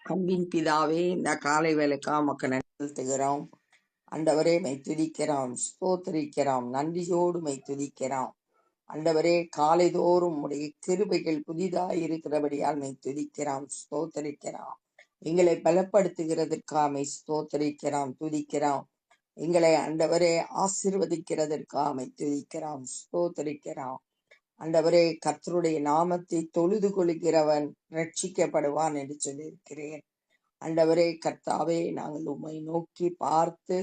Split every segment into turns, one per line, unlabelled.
அன்பின் பிதாவே, இந்த காலை வேலைக்கா மக்கள் செலுத்துகிறோம். ஆண்டவரே, மை துதிக்கிறோம், ஸ்தோத்திரிக்கிறோம், நன்றியோடு மை துதிக்கிறோம். ஆண்டவரே, காலைதோறும் உடைய கிருபைகள் புதிதாய் இருக்கிறபடியால் மை துதிக்கிறோம், ஸ்தோத்திரிக்கிறோம். எங்களை பலப்படுத்துகிறதற்காமை ஸ்தோத்திரிக்கிறோம், துதிக்கிறோம். எங்களை ஆண்டவரே ஆசீர்வதிக்கிறதற்காமை துதிக்கிறோம், ஸ்தோத்திரிக்கிறோம். ஆண்டவரே, கர்த்தருடைய நாமத்தை தொழுது கொள்கிறவன் ரட்சிக்கப்படுவான் என்று சொல்லியிருக்கிறேன். ஆண்டவரே, கர்த்தாவே, நாங்கள் உம்மை நோக்கி பார்த்து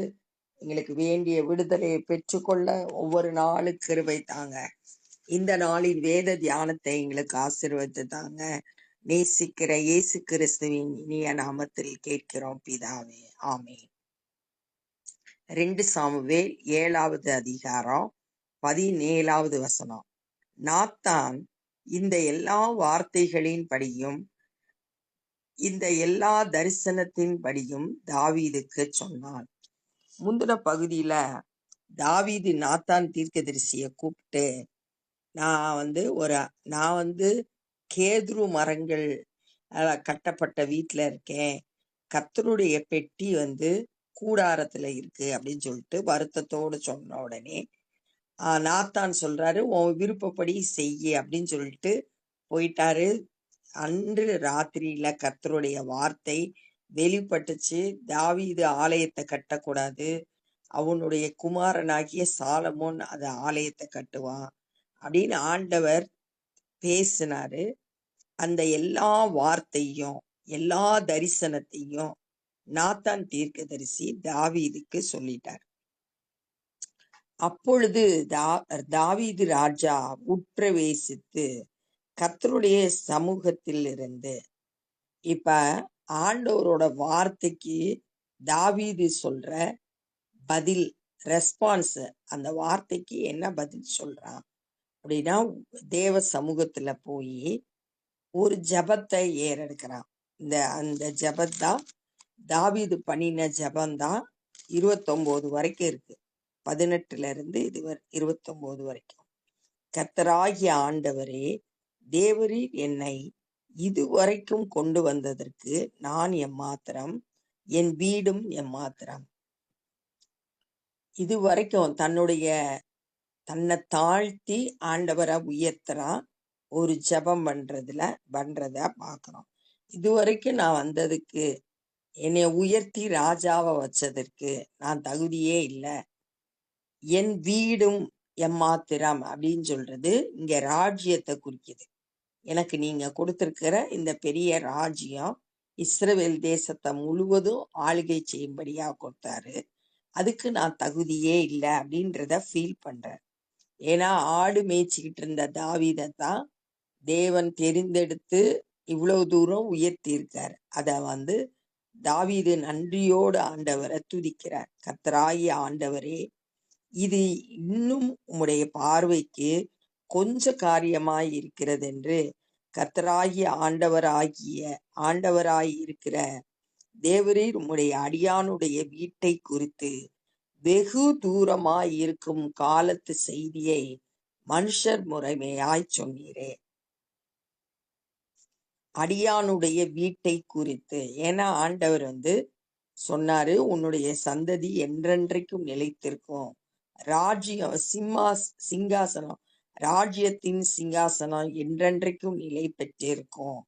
எங்களுக்கு வேண்டிய விடுதலையை பெற்றுக்கொள்ள ஒவ்வொரு நாளும் கிருபை தாங்க. இந்த நாளின் வேத தியானத்தை எங்களுக்கு ஆசீர்வதித்து தாங்க. நேசிக்கிற இயேசு கிறிஸ்துவின் இனிய நாமத்தில் கேட்கிறோம் பிதாவே, ஆமென். 2 சாமுவேல் 7வது அதிகாரம் 17வது வசனம். நாத்தான் இந்த எல்லா வார்த்தைகளின் படியும் இந்த எல்லா தரிசனத்தின் படியும் தாவீதுக்கு சொன்னான். முந்தின பகுதியில தாவீது நாத்தான் தீர்க்கதரிசிய கூப்பிட்டு, நான் வந்து கேதுரு மரங்கள் கட்டப்பட்ட வீட்டுல இருக்கேன், கர்த்தருடைய பெட்டி கூடாரத்துல இருக்கு அப்படின்னு சொல்லிட்டு வருத்தத்தோடு சொன்ன உடனே நாத்தான் சொல்றாரு, உன் விருப்பப்படி செய்ய அப்படின்னு சொல்லிட்டு போயிட்டாரு. அன்று ராத்திரியில கர்த்தருடைய வார்த்தை வெளிப்பட்டுச்சு. தாவீது ஆலயத்தை கட்டக்கூடாது, அவனுடைய குமாரனாகிய சாலமோன் அந்த ஆலயத்தை கட்டுவான் அப்படின்னு ஆண்டவர் பேசினாரு. அந்த எல்லா வார்த்தையும் எல்லா தரிசனத்தையும் நாத்தான் தீர்க்கதரிசி தாவீதுக்கு சொல்லிட்டார். அப்பொழுது தாவீது ராஜா உட்பிரவேசித்து கர்த்தருடைய சமூகத்தில் இருந்து, இப்ப ஆண்டவரோட வார்த்தைக்கு தாவீது சொல்ற பதில், ரெஸ்பான்ஸ், அந்த வார்த்தைக்கு என்ன பதில் சொல்றான் அப்படின்னா, தேவ சமூகத்துல போய் ஒரு ஜபத்தை ஏறெடுக்கிறான். அந்த ஜபத்தான் தாவீது பண்ணின ஜபந்தான் 29 வரைக்கும் இருக்கு. 18ல இருந்து 29 வரைக்கும். கர்த்தராகிய ஆண்டவரே, தேவரீர் என்னை இதுவரைக்கும் கொண்டு வந்ததற்கு நான் எம்மாத்திரம், என் வீடும் எம்மாத்திரம். இதுவரைக்கும் தன்னை தாழ்த்தி ஆண்டவரை உயர்த்துறான். ஒரு ஜபம் பண்றத பாக்குறோம். இதுவரைக்கும் நான் வந்ததுக்கு, என்னை உயர்த்தி ராஜாவை வச்சதற்கு நான் தகுதியே இல்லை. என் வீடும் எம்மாத்திரம் அப்படின்னு சொல்றது இங்க ராஜ்யத்தை குறிக்குது. எனக்கு நீங்க கொடுத்திருக்கிற இந்த பெரிய ராஜ்யம் இஸ்ரவேல் தேசத்தை முழுவதும் ஆளுகை செய்யும்படியா கொடுத்தாரு. அதுக்கு நான் தகுதியே இல்லை அப்படின்றத ஃபீல் பண்றேன். ஏன்னா ஆடு மேய்ச்சிக்கிட்டு இருந்த தாவீதைத்தான் தேவன் தெரிந்தெடுத்து இவ்வளவு தூரம் உயர்த்தி இருக்காரு. அத தாவீது நன்றியோடு ஆண்டவரை துதிக்கிறார். கர்த்தராகிய ஆண்டவரே, இது இன்னும் உம்முடைய பார்வைக்கு கொஞ்ச காரியமாய் இருக்கிறது என்று கர்த்தராகிய ஆண்டவராய் இருக்கிற தேவரீர் உம்முடைய அடியானுடைய வீட்டை குறித்து வெகு தூரமாய் இருக்கும் காலத்து செய்தியை மனுஷர் முறைமையாய் சொன்னீரே. அடியானுடைய வீட்டை குறித்து, ஏன்னா ஆண்டவர் சொன்னாரு, உன்னுடைய சந்ததி என்றென்றைக்கும் நிலைத்திருக்கும், ராஜ்யம் சிங்காசனம், ராஜ்யத்தின் சிங்காசனம் என்றென்றைக்கும் நிலை பெற்றிருக்கும்,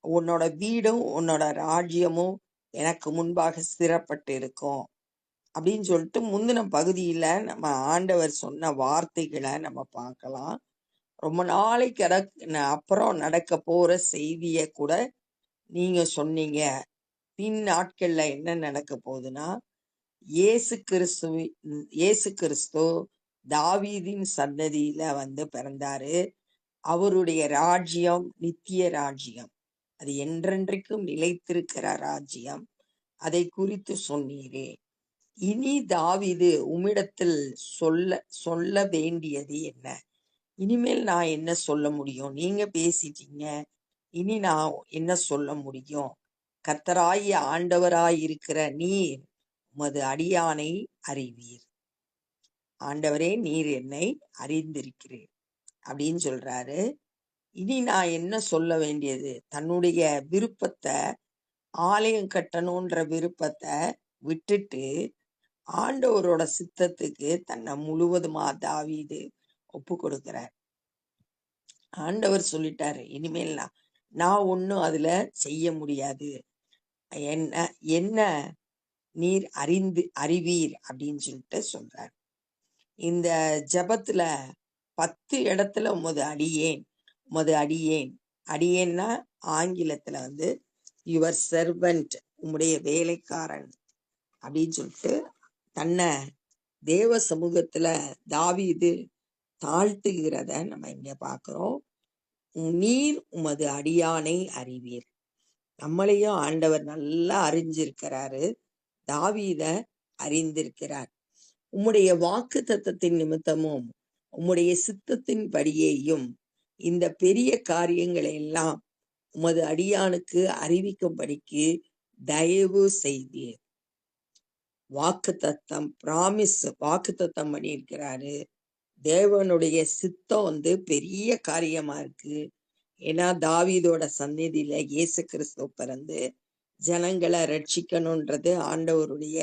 உன்னோட வீடும் உன்னோட ராஜ்யமும் எனக்கு முன்பாக ஸ்திரப்பட்டு இருக்கும் அப்படின்னு சொல்லிட்டு முந்தின பகுதியில நம்ம ஆண்டவர் சொன்ன வார்த்தைகளை நம்ம பார்க்கலாம். ரொம்ப நாளைக்கு அப்புறம் நடக்க போற செய்திய கூட நீங்க சொன்னீங்க. பின் நாட்கள்ல என்ன நடக்க போகுதுன்னா, இயேசு கிறிஸ்து தாவீதின் சந்ததியில பிறந்தாரு. அவருடைய ராஜ்யம் நித்திய ராஜ்யம், அது என்றென்றைக்கும் நிலைத்திருக்கிற ராஜ்யம். அதை குறித்து சொன்னீரே. இனி தாவீது உம்மிடத்தில் சொல்ல வேண்டியது என்ன? இனிமேல் நான் என்ன சொல்ல முடியும்? நீங்க பேசிட்டீங்க, இனி நான் என்ன சொல்ல முடியும்? கர்த்தராகிய ஆண்டவராய் இருக்கிற நீர் உமது அடியானை அறிவீர். ஆண்டவரே, நீர் என்னை அறிந்திருக்கிறீர் அப்படின்னு சொல்றாரு. இனி நான் என்ன சொல்ல வேண்டியது? தன்னுடைய விருப்பத்தை ஆலயம் கட்டணுன்ற விருப்பத்தை விட்டுட்டு ஆண்டவரோட சித்தத்துக்கு தன்னை முழுவதுமா தாவீது ஒப்பு கொடுக்கிறார். ஆண்டவர் சொல்லிட்டாரு, இனிமேல் நான் ஒன்னும் அதுல செய்ய முடியாது, என்ன என்ன நீர் அறிவீர் அப்படின்னு சொல்லிட்டு சொல்றார். இந்த ஜபத்துல 10 இடத்துல உமது அடியேன் அடியேன்னா ஆங்கிலத்துல யுவர் செர்வன்ட், உம்முடைய வேலைக்காரன் அப்படின்னு சொல்லிட்டு தன்னை தேவ சமூகத்துல தாவீது தாழ்த்துகிறத நம்ம இங்க பாக்குறோம். நீர் உமது அடியானை அறிவீர். நம்மளையும் ஆண்டவர் நல்லா அறிஞ்சிருக்கிறாரு, தாவீத அறிந்திருக்கிறார். உம்முடைய வாக்கு தத்தத்தின் நிமித்தமும் உம்முடைய சித்தத்தின் படியேயும் இந்த பெரிய காரியங்களை எல்லாம் உமது அடியானுக்கு அறிவிக்கும்படிக்கு தயவு செய்தீர். வாக்கு தத்தம் வாக்கு தத்தம் பண்ணியிருக்கிறாரு. தேவனுடைய சித்தம் பெரிய காரியமா இருக்கு. ஏன்னா தாவீதோட சந்நிதியில இயேசு கிறிஸ்து பிறந்து ஜனங்களை ரட்சிக்கணும்ன்றது ஆண்டவருடைய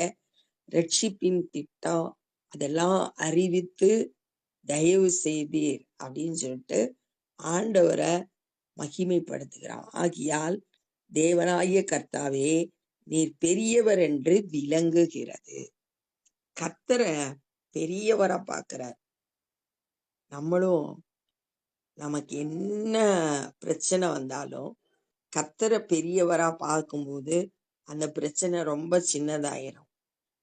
ரட்சிப்பின் திட்டம். அதெல்லாம் அறிவித்து தயவு செய்தீர் அப்படின்னு சொல்லிட்டு ஆண்டவரை மகிமைப்படுத்துகிறான். ஆகியால் தேவனாகிய கர்த்தாவே நீர் பெரியவர் என்று விளங்குகிறது. கர்த்தரை பெரியவரா பார்க்கிறார். நம்மளும் நமக்கு என்ன பிரச்சனை வந்தாலும் கர்த்தரை பெரியவரா பார்க்கும்போது அந்த பிரச்சனை ரொம்ப சின்னதாயிரும்.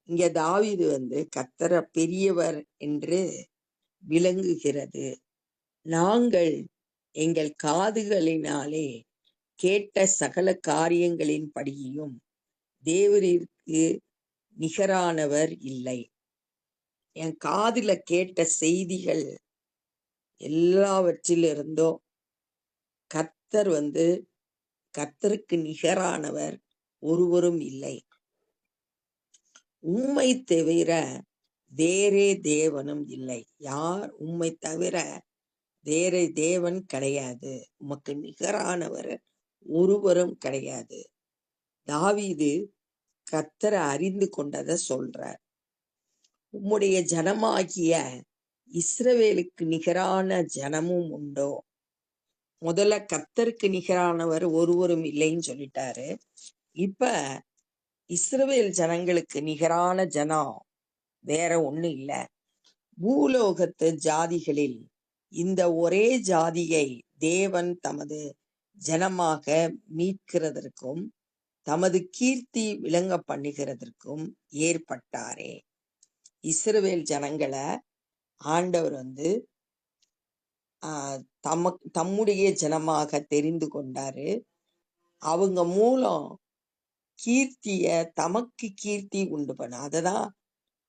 இங்க தாவீது கர்த்தரை பெரியவர் என்று விளங்குகிறது. நாங்கள் எங்கள் காதுகளினாலே கேட்ட சகல காரியங்களின் படியும் தேவரிற்கு நிகரானவர் இல்லை. என் காதுல கேட்ட செய்திகள் எல்லாவற்றிலிருந்தும் கர்த்தருக்கு நிகரானவர் ஒருவரும் இல்லை. உம்மை தவிர வேறே தேவனும் இல்லை. யார் உம்மை தவிர வேற தேவன் கிடையாது. உமக்கு நிகரானவர் ஒருவரும் கிடையாது. தாவீது கர்த்தரை அறிந்து கொண்டதை சொல்றார். உம்முடைய ஜனமாகிய இஸ்ரவேலுக்கு நிகரான ஜனமும் உண்டோ? முதல்ல கர்த்தருக்கு நிகரானவர் ஒருவரும் இல்லைன்னு சொல்லிட்டாரு. இப்ப இஸ்ரவேல் ஜனங்களுக்கு நிகரான ஜனம் வேற ஒண்ணு இல்ல. பூலோகத்து ஜாதிகளில் இந்த ஒரே ஜாதியை தேவன் தமது ஜனமாக மீட்கிறதற்கும் தமது கீர்த்தி விளங்க பண்ணுகிறதற்கும் ஏற்பட்டாரே. இஸ்ரவேல் ஜனங்களை ஆண்டவர் தம்முடைய ஜனமாக தெரிந்து கொண்டாரு. அவங்க மூலம் தமக்கு கீர்த்தி உண்டு பண்ண, அததான்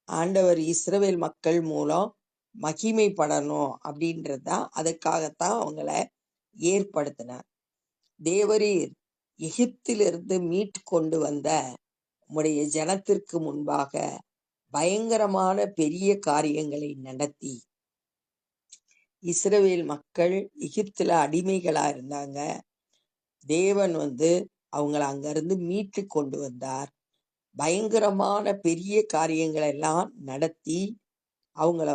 ஆண்டவர் இஸ்ரவேல் மக்கள் மூலம் மகிமைப்படணும் அப்படின்றதுதான், அதுக்காகத்தான் அவங்கள ஏற்படுத்தினார். தேவரீர் எகிப்திலிருந்து மீட்டு கொண்டு வந்த உம்முடைய ஜனத்திற்கு முன்பாக பயங்கரமான பெரிய காரியங்களை நடத்தி, இஸ்ரவேல் மக்கள் எகிப்துல அடிமைகளா இருந்தாங்க. தேவன் அவங்கள அங்கிருந்து மீட்டு கொண்டு வந்தார். பயங்கரமான பெரிய காரியங்களை எல்லாம் நடத்தி அவங்கள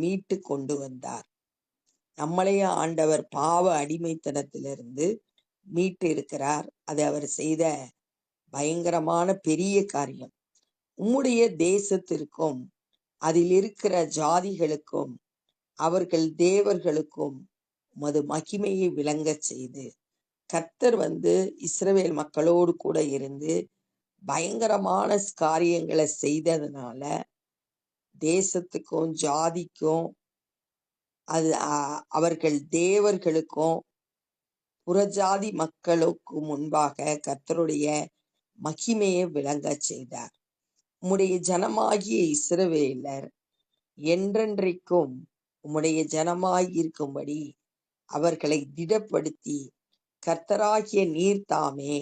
மீட்டு கொண்டு வந்தார். நம்மளையும் ஆண்டவர் பாவ அடிமைத்தனத்திலிருந்து மீட்டு இருக்கிறார். அது அவர் செய்த பயங்கரமான பெரிய காரியம். உம்முடைய தேசத்திற்கும் அதில் இருக்கிற ஜாதிகளுக்கும் அவர்கள் தேவர்களுக்கும் உமது மகிமையை விளங்க செய்து, கர்த்தர் இஸ்ரவேல் மக்களோடு கூட இருந்து பயங்கரமான காரியங்களை செய்ததுனால தேசத்துக்கும் ஜாதிக்கும் அவர்கள் தேவர்களுக்கும் புறஜாதி மக்களுக்கு முன்பாக கர்த்தருடைய மகிமையை விளங்க செய்தார். உம்முடைய ஜனமாகிய இஸ்ரவேலர் என்றென்றைக்கும் உம்முடைய ஜனமாயிருக்கும்படி அவர்களை திடப்படுத்தி கர்த்தராகிய நீர் தாமே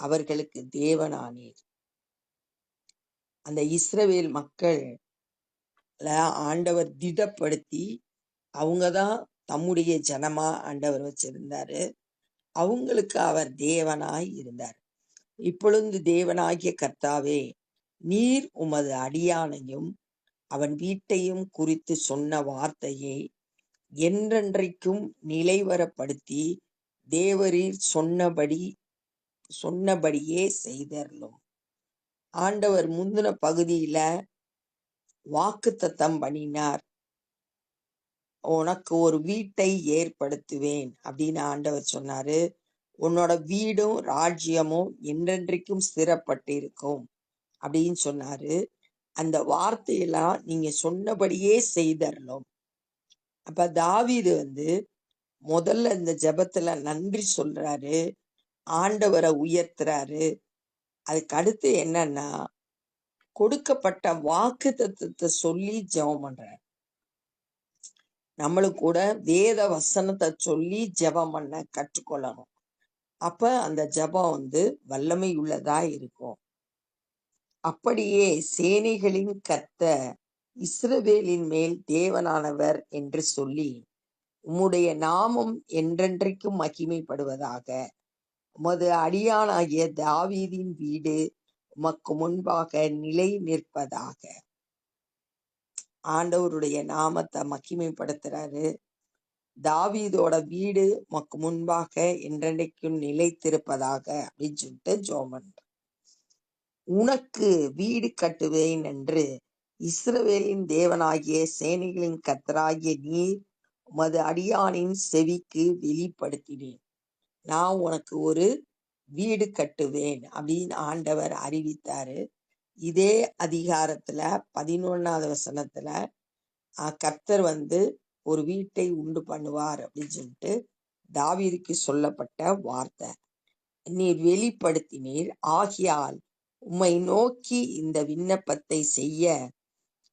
அவர்களுக்கு தேவனானீர். அந்த இஸ்ரவேல் மக்கள் ஆண்டவர் திடப்படுத்தி அவங்கதான் தம்முடைய ஜனமா ஆண்டவர் வச்சிருந்தாரு. அவங்களுக்கு அவர் தேவனாய் இருந்தார். இப்பொழுது தேவனாகிய கர்த்தாவே, நீர் உமது அடியானையும் அவன் வீட்டையும் குறித்து சொன்ன வார்த்தையை என்றென்றைக்கும் நிலைவரப்படுத்தி தேவரீர் சொன்னபடியே செய்தருளும். ஆண்டவர் முந்தின பகுதியில வாக்குத்தத்தம் பண்ணினார், உனக்கு ஒரு வீட்டை ஏற்படுத்துவேன் அப்படின்னு ஆண்டவர் சொன்னாரு. உன்னோட வீடும் ராஜ்யமும் என்றென்றைக்கும் ஸ்திரப்பட்டு இருக்கும் அப்படின்னு சொன்னாரு. அந்த வார்த்தையெல்லாம் நீங்க சொன்னபடியே செய்தரலும். அப்ப தாவீது முதல்ல இந்த ஜெபத்துல நன்றி சொல்றாரு, ஆண்டவரை உயர்த்துறாரு. அதுக்கு அடுத்து என்னன்னா, கொடுக்கப்பட்ட வாக்கு தத்துவத்தை சொல்லி ஜெபம் பண்றாரு. நம்மளும் கூட வேத வசனத்தை சொல்லி ஜெபம் பண்ண கற்றுக்கொள்ளணும். அப்ப அந்த ஜெபம் வல்லமை உள்ளதா இருக்கும். அப்படியே சேனைகளின் கர்த்தர் இஸ்ரவேலின் மேல் தேவனானவர் என்று சொல்லி உம்முடைய நாமம் என்றென்றைக்கும் மகிமைப்படுவதாக. உமது அடியானாகிய தாவீதின் வீடு உமக்கு முன்பாக நிலை நிற்பதாக. ஆண்டவருடைய நாமத்தை மகிமைப்படுத்துறாரு. தாவீதோட வீடு உமக்கு முன்பாக என்றென்றைக்கும் நிலைத்திருப்பதாக அப்படின்னு சொல்லிட்டு ஜெபம் பண்றார். உனக்கு வீடு கட்டுவேன் என்று இஸ்ரவேலின் தேவனாகிய சேனைகளின் கர்த்தராகிய நீர் உமது அடியானின் செவிக்கு வெளிப்படுத்தினேன். நான் உனக்கு ஒரு வீடு கட்டுவேன் அப்படின்னு ஆண்டவர் அறிவித்தாரு. இதே அதிகாரத்துல 11வது வசனத்துல கர்த்தர் ஒரு வீட்டை உண்டு பண்ணுவார் அப்படின்னு சொல்லிட்டு தாவீதுக்கு சொல்லப்பட்ட வார்த்தை. நீர் வெளிப்படுத்தினீர், ஆகியால் உம்மை நோக்கி இந்த விண்ணப்பத்தை செய்ய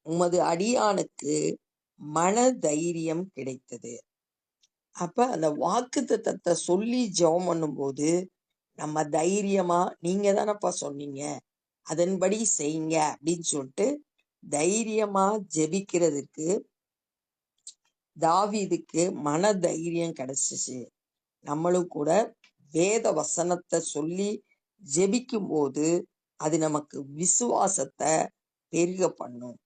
உமது அடியானுக்கு மன தைரியம் கிடைத்தது. அப்ப அந்த வாக்கு தத்தத்தை சொல்லி ஜெபம் பண்ணும்போது நம்ம தைரியமா, நீங்க தானப்பா சொன்னீங்க அதன்படி செய்யுங்க அப்படின்னு சொல்லிட்டு தைரியமா ஜெபிக்கிறதுக்கு தாவீதுக்கு மன தைரியம் கிடைச்சிச்சு. நம்மளும் கூட வேத வசனத்தை சொல்லி ஜெபிக்கும் போது அது நமக்கு விசுவாசத்தை பெருக பண்ணும்.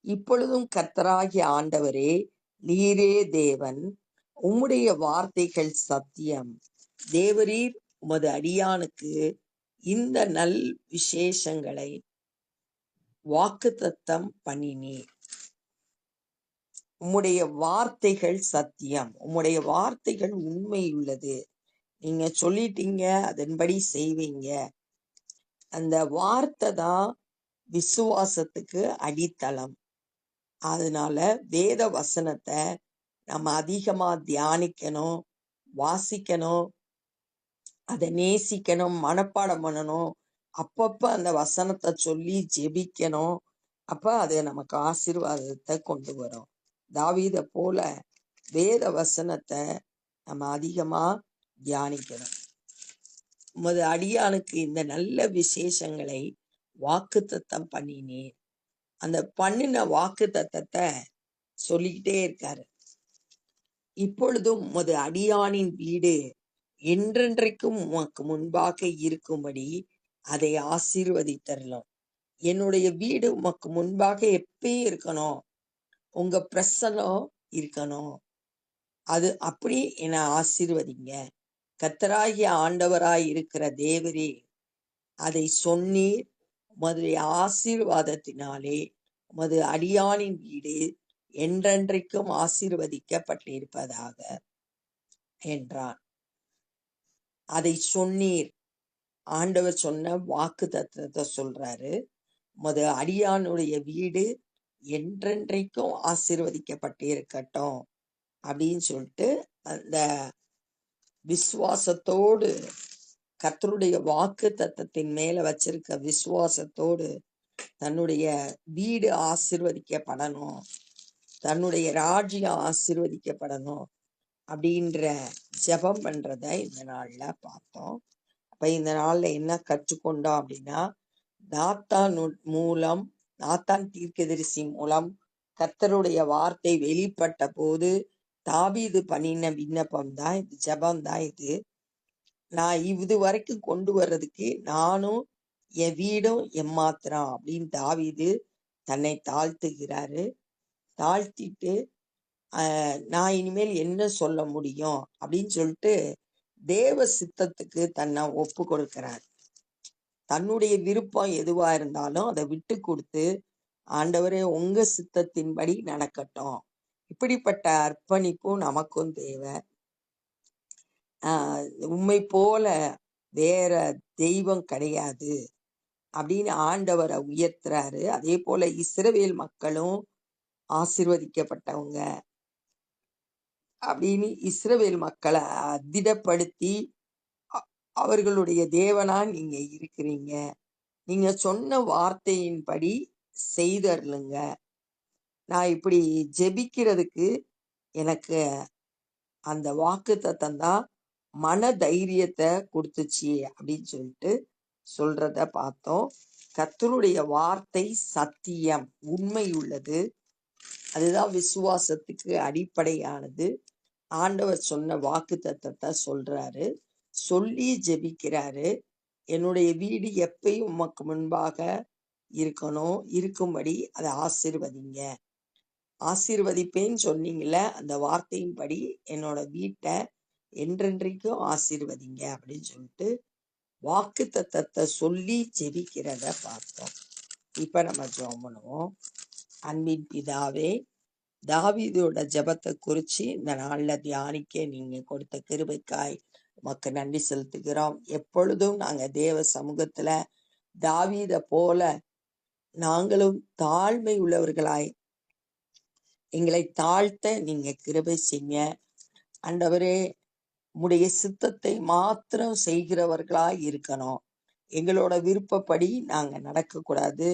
இப்பொழுதும் கர்த்தராகிய ஆண்டவரே, நீரே தேவன், உம்முடைய வார்த்தைகள் சத்தியம். தேவரீர் உமது அடியானுக்கு இந்த நல் விசேஷங்களை வாக்குத்தத்தம் பண்ணினீர். உம்முடைய வார்த்தைகள் சத்தியம், உம்முடைய வார்த்தைகள் உண்மையுள்ளது. நீங்க சொல்லிட்டீங்க, அதன்படி செய்வீங்க. அந்த வார்த்தை தான் விசுவாசத்துக்கு அடித்தளம். அதனால வேத வசனத்தை நம்ம அதிகமா தியானிக்கணும், வாசிக்கணும், அதை நேசிக்கணும், மனப்பாடம் பண்ணணும். அப்பப்ப அந்த வசனத்தை சொல்லி ஜெபிக்கணும். அப்ப அது நமக்கு ஆசீர்வாதத்தை கொண்டு வரும். தாவீதை போல வேத வசனத்தை நம்ம அதிகமா தியானிக்கணும். உமது அடியானுக்கு இந்த நல்ல விசேஷங்களை வாக்குத்தத்தம் பண்ணினேன். அந்த பண்ணின வாக்கு தத்தத்தை சொல்லிக்கிட்டே இருக்காரு. இப்பொழுதும் உமது அடியானின் வீடு என்றென்றைக்கும் உமக்கு முன்பாக இருக்கும்படி அதை ஆசீர்வதித்தரலாம். என்னுடைய வீடு உமக்கு முன்பாக எப்பயும் இருக்கணும், உங்க பிரசன்னம் இருக்கணும். அது அப்படி என்னை ஆசீர்வதிங்க. கர்த்தராகிய ஆண்டவராய் இருக்கிற தேவரே, அதை சொன்னீர். உமது ஆசீர்வாதத்தினாலே உமது அடியானின் வீடு என்றென்றைக்கும் ஆசீர்வதிக்கப்பட்டிருப்பதாக என்றான். அதை சொன்னீர். ஆண்டவர் சொன்ன வாக்கு தத்துவத்தை சொல்றாரு. உமது அடியானுடைய வீடு என்றென்றைக்கும் ஆசீர்வதிக்கப்பட்டு இருக்கட்டும் அப்படின்னு சொல்லிட்டு அந்த விசுவாசத்தோடு, கர்த்தருடைய வாக்கு தத்தத்தின் மேல வச்சிருக்க விசுவாசத்தோடு தன்னுடைய வீடு ஆசீர்வதிக்கப்படணும், தன்னுடைய ராஜ்யம் ஆசீர்வதிக்கப்படணும் அப்படின்ற ஜெபம் பண்றத இந்த நாள்ல பார்த்தோம். அப்ப இந்த நாள்ல என்ன கற்றுக்கொண்டோம் அப்படின்னா, நாத்தான் தீர்க்கதரிசி மூலம் கர்த்தருடைய வார்த்தை வெளிப்பட்ட போது தாவீது பண்ணின விண்ணப்பம் தான் இது, ஜெபம் தான் இது. நான் இது வரைக்கும் கொண்டு வர்றதுக்கு நானும் என் வீடும் எம்மாத்திரம் அப்படின்னு தாவீது தன்னை தாழ்த்துகிறாரு. தாழ்த்திட்டு நான் இனிமேல் என்ன சொல்ல முடியும் அப்படின்னு சொல்லிட்டு தேவ சித்தத்துக்கு தன்னை ஒப்பு கொடுக்கிறார். தன்னுடைய விருப்பம் எதுவா இருந்தாலும் அதை விட்டு கொடுத்து, ஆண்டவரே உங்க சித்தத்தின்படி நடக்கட்டும். இப்படிப்பட்ட அர்ப்பணிப்பும் நமக்கும் தேவை. உம்மை போல வேற தெய்வம் கிடையாது அப்படின்னு ஆண்டவரை உயர்த்துறாரு. அதே போல இஸ்ரவேல் மக்களும் ஆசீர்வதிக்கப்பட்டவங்க அப்படின்னு இஸ்ரவேல் மக்களை திடப்படுத்தி அவர்களுடைய தேவனா நீங்க இருக்கிறீங்க, நீங்க சொன்ன வார்த்தையின்படி செய்தருளுங்க, நான் இப்படி ஜெபிக்கிறதுக்கு எனக்கு அந்த வாக்கு தத்தம் தான் மன தைரியத்தை கொடுத்துச்சு அப்படின்னு சொல்லிட்டு சொல்றத பார்த்தோம். கர்த்தருடைய வார்த்தை சத்தியம், உண்மை உள்ளது. அதுதான் விசுவாசத்துக்கு அடிப்படையானது. ஆண்டவர் சொன்ன வாக்கு தத்தத்தை சொல்றாரு, சொல்லி ஜெபிக்கிறாரு. என்னுடைய வீடு எப்பயும் உமக்கு முன்பாக இருக்கணும், இருக்கும்படி அதை ஆசீர்வதிங்க. ஆசீர்வதிப்பேன்னு சொன்னீங்கல்ல, அந்த வார்த்தையின்படி என்னோட வீட்டை என்றென்றைக்கும் ஆசீர்வதிங்க அப்படின்னு சொல்லிட்டு வாக்கு தத்தத்தை சொல்லி ஜெபிக்கிறத பார்த்தோம். இப்ப நம்ம ஜெபம் பண்ணுவோம். அன்பின் பிதாவே, தாவீதோட ஜெபத்தை குறிச்சு இந்த நாள்ல தியானிக்க நீங்க கொடுத்த கிருபைக்காய் உமக்கு நன்றி செலுத்துகிறோம். எப்பொழுதும் நாங்க தேவ சமூகத்துல தாவீத போல நாங்களும் தாழ்மை உள்ளவர்களாய் எங்களை தாழ்த்த நீங்க கிருபை செய்யுங்க. ஆண்டவரே, உம்முடைய சித்தத்தை மாத்திரம் செய்கிறவர்களாய் இருக்கணும். எங்களோட விருப்பப்படி நாங்க நடக்கக்கூடாது.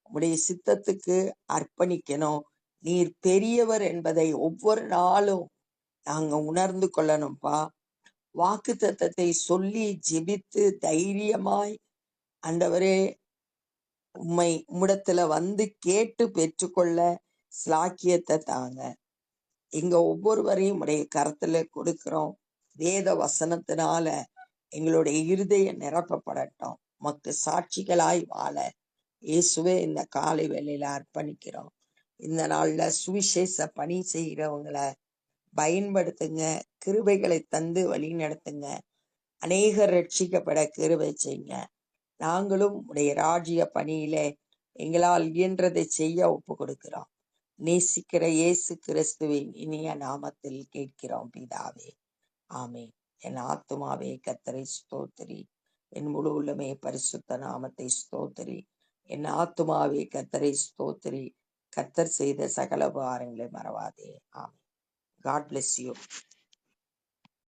உம்முடைய சித்தத்துக்கு அர்ப்பணிக்கணும். நீர் பெரியவர் என்பதை ஒவ்வொரு நாளும் நாங்க உணர்ந்து கொள்ளணும்ப்பா. வாக்கு தத்தத்தை சொல்லி ஜெபித்து தைரியமாய் ஆண்டவரே உம்மிடத்துல வந்து கேட்டு பெற்றுக்கொள்ள ஸ்லாக்கியத்தை தாங்க. எங்க ஒவ்வொருவரையும் உடைய கரத்துல கொடுக்கிறோம். வேத வசனத்தினால எங்களுடைய இருதயம் நிரப்பப்படட்டும். மக்கு சாட்சிகளாய் வாழ இயேசுவே இந்த காலை வேளையில அர்ப்பணிக்கிறோம். இந்த நாள்ல சுவிசேஷ பணி செய்கிறவங்களை பயன்படுத்துங்க, கிருபைகளை தந்து வழி நடத்துங்க. அநேகர் ரட்சிக்கப்பட கிருபை செய்யுங்க. நாங்களும் உடைய ராஜ்ய பணியிலே எங்களால் இயன்றதை செய்ய ஒப்பு கொடுக்கிறோம். நேசிக்கிற இயேசு கிறிஸ்துவின் இனிய நாமத்தில் கேட்கிறோம் பிதாவே, ஆமென். என் ஆத்துமாவே கர்த்தரை ஸ்தோத்திரி, என் முழு உள்ளமே பரிசுத்த நாமத்தை ஸ்தோத்திரி. என் ஆத்துமாவே கர்த்தரை ஸ்தோத்திரி, கர்த்தர் செய்த சகல உபகாரங்களை மறவாதே. ஆமென். God bless you.